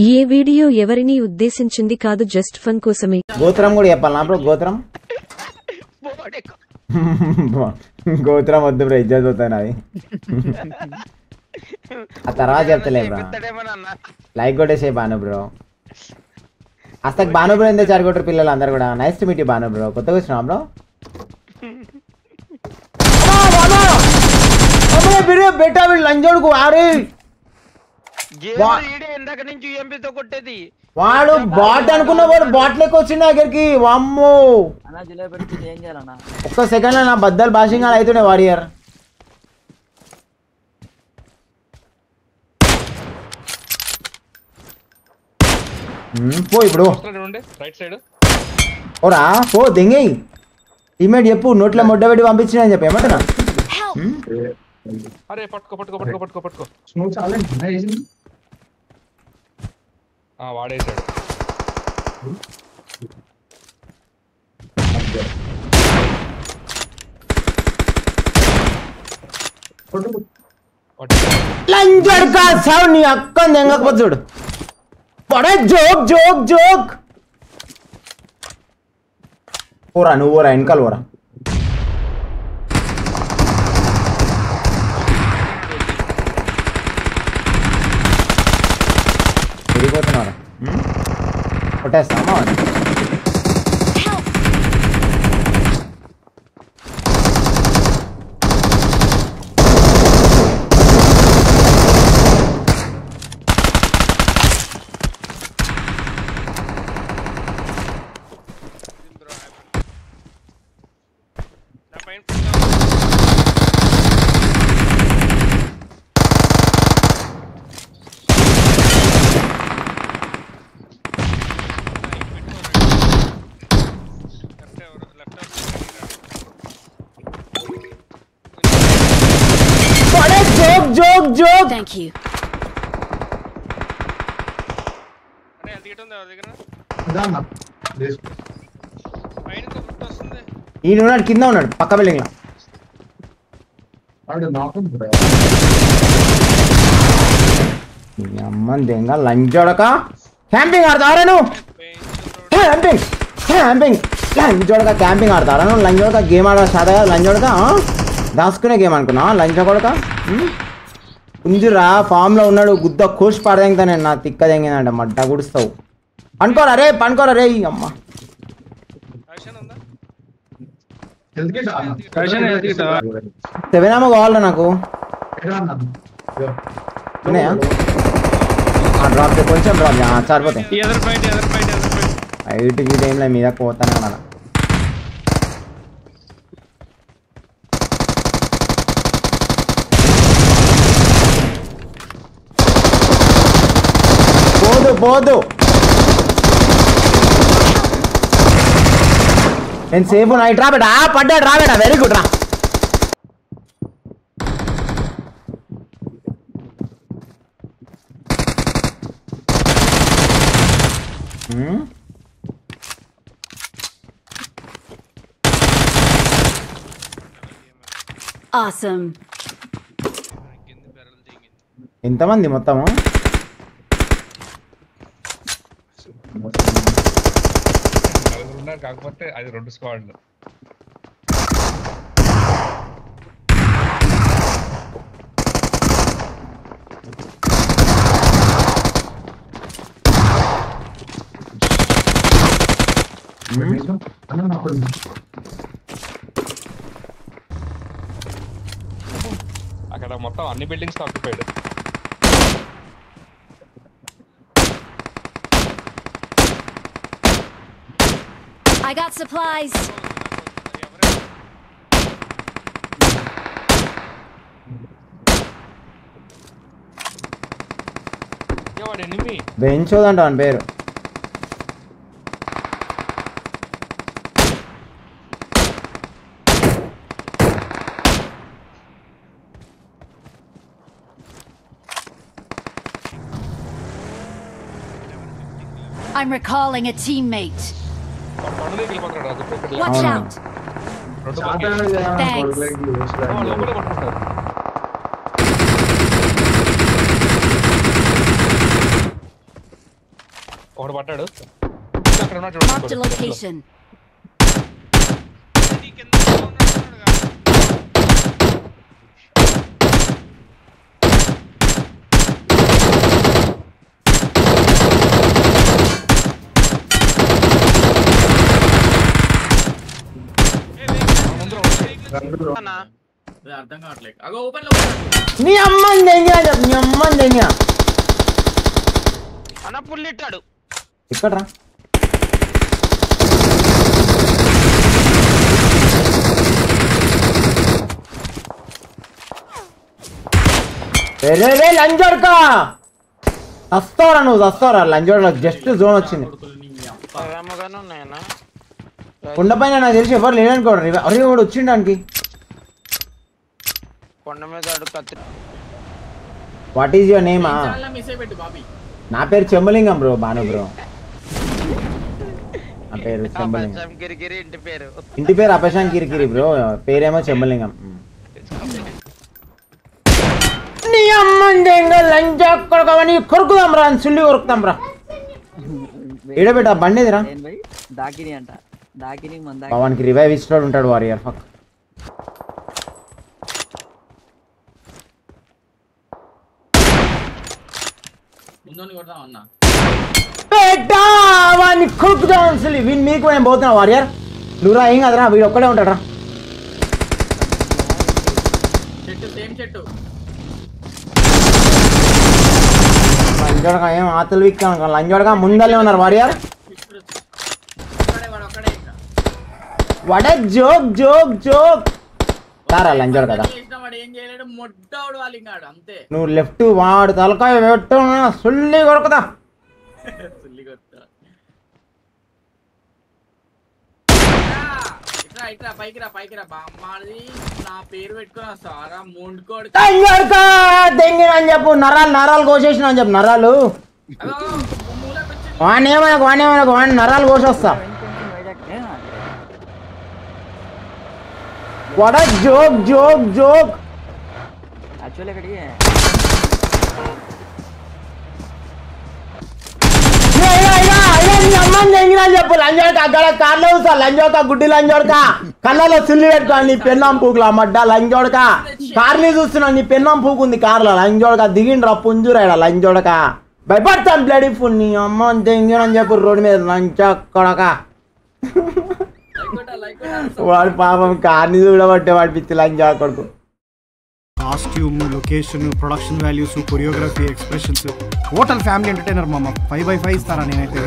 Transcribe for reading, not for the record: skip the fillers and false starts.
ఏ video ఎవరిని ఉద్దేశించింది కాదు, just fun కోసమే. గోత్రం కూడా చెప్పాలా బ్రో? గోత్రం గోత్రం వద్దు బ్రో, ఇజ్జత్ పోతాను అది. ఆ తర్వాత చెప్తలే బ్రో. లైక్ కొట్టేసే బాను బ్రో. అసలు బాను బ్రో ఎంత చారుకొట్టరు పిల్లలు అందరు కూడా. Nice to meet you Banu bro. కొత్తగా వచ్చినా బ్రో? బెటా వీళ్ళు లంజోడుకు వారే వాడు బాట్ అనుకున్న వాడు బాట్ లెక్క వచ్చింది దగ్గరికి. వామ్మో ఒక్క సెకండ్ లో నా బద్దలు భాషంగా అవుతుండే వాడియర్. పో ఇప్పుడు ఓరా పో దెంగై టీమేట్ చెప్పు. నోట్లో మొడ్డ పెట్టి పంపించిన అని చెప్పి ఏమంటున్నా? అరే పట్టుకో పట్టుకో పట్టుకో పట్టుకో పట్టుకో. వాడేసాడు. లంజడ్కా సావ్ నీ అక్క దెంగకపోతే చూడు. పడే జోక్ జోక్ జోక్. ఓరా నువ్వు ఓరా వెనకాల ఓరా. వెళ్ళిపోతున్నారా? కొట్టేస్తామా? Joke, joke. Thank you. ఈయన ఉన్నాడు, కింద ఉన్నాడు, పక్క బిల్డింగ్ లో. అమ్మని దెంగ లంచోడక. క్యాంపింగ్ ఆడతారా నువ్వు? క్యాంపింగ్ క్యాంపింగ్ లంచోడక క్యాంపింగ్ ఆడతారా నువ్వు? లంచోడక గేమ్ ఆడ సాదా లంచోడక దాచుకునే గేమ్ అనుకున్నా లంచోడక. ఉందిరా ఫామ్ లో ఉన్నాడు. గుద్ద కోసి పడదేంగతా నేను. నా తిక్క తెంగిందంట మడ్డ గుడుస్తావు. పనుకోరా రే పనుకోరా రే. అమ్మ సెవెన్ కావాలా నాకు? డ్రాప్ కొంచెం డ్రాప్ సరిపోతాయి. ఐటు గీత ఏం లేదు, మీద పోతానే అలా. పోదు పోదు నేను సేఫ్ నైట్ రా బేటా. పడ్డాడు రా బేటా. వెరీ గుడ్ రా. Awesome. ఎంతమంది మొత్తము? కాకపోతే అది 2 స్క్వాడ్లు. అక్కడ మొత్తం అన్ని buildings occupied. I got supplies. ఎవడు ఎనిమి? బెంచోదంట అని పేరు. I'm recalling a teammate. Watch out. Thanks. ఒకడు పట్టాడు అక్కడ ఉన్నాడు Marked a చూడండి location. అర్థం కావట్లేదు అగో ఓపెన్ లో నీ అమ్మని దెంగినా చెప్పు నీ అమ్మని దెంగినా అన్న పుల్లిట్టాడు ఎక్కడ్రా రే లంజోడ్కా వస్తావరా నువ్వు వస్తావరా లంజోడ్లో జస్ట్ జోన్ వచ్చింది ఏమోగానే ఉన్నాయన్నా కొండపైన నాకు తెలిసి ఎవరు లేదనుకోడు అరే వాడు వచ్చిండానికి కొండ మీద అడుగు కత్తి వాట్ ఈజ్ యువర్ నేమా మిస్ అయిపెట్టు బాబీ నా పేరు చెమ్మలింగం బ్రో బాను బ్రో నా పేరు చెమ్మలింగం గిరిగిరి ఇంటి పేరు ఇంటి పేరు అపశాన్ కిరికిరి బ్రో పేరేమో చెమ్మలింగం నీ అమ్మంది లంచ కొరకవని కొరుకుదాం రా సుల్లి కొరుకుతాం రా ఏడబెట్ట బండేదిరా దాకిని అంట దాకిని మంద పవన్కి రివైవ్ ఇస్తాడు ఉంటాడు వారియర్ ఫక్ ముందు కొడతాం అన్న పెట్టా వాడిని కొరుకుదాం అసలు వీని మీకు నేను పోతున్నా వారియర్ నువ్వురా ఏం కదరా వీడు ఒక్కడే ఉంటాడు రా చెట్టు సేమ్ చెట్టు లంజోడక ఏం ఆతలు విక్కాను లంజోడక ముందల్లే ఉన్నారు వారియర్ వాడు ఒక్కడే ఇంకా వాడే జోక్ జోక్ జోక్ తారా లంజోడు కదా చేసిన వాడు ఏం చేయలేడు మొడ్డవాడు వాలింగాడు అంతే నువ్వు లెఫ్ట్ వాడు తలకాయ పెట్టు సుల్లి కొరకుదా సుల్లి కొడతా ఇట్రా ఇట్రా పైకి రా బామ్మది నా పేరు పెట్టుకొని వస్తావారా మొండుకోడు లంజోడక దెంగిన అని చెప్పు నరాలు కోసేసిన అని చెప్పు నరాలు వాణి నరాలు కోసేస్తా వాడ జోక్ జోక్ జోక్ యాక్చువల్లీ ఇక్కడికి చెప్పు లంజోడక అక్కడ కార్లో వస్తా లంజోడక గుడ్డి లంజోడక కళ్ళలో సుల్లి పెట్టుకోవాలి నీ పెన్నం పూకులా మడ్డ లంజోడక కార్ని చూస్తున్నా నీ పెన్నం పూకుంది కార్లో లంజోడక దిగిండ్రా పుంజురాడ లంజోడక భయపడతాను బ్లడీ ఫుల్ నీ అమ్మ తెంగినని చెప్పు రోడ్డు మీద లంచొడక వాడు పాపం కార్ని చూడబట్టే వాడి పిచ్చి లంజా కొడుకు costume location production values choreography expressions total family entertainer మామ 5/5 ఇస్తారా నేనైతే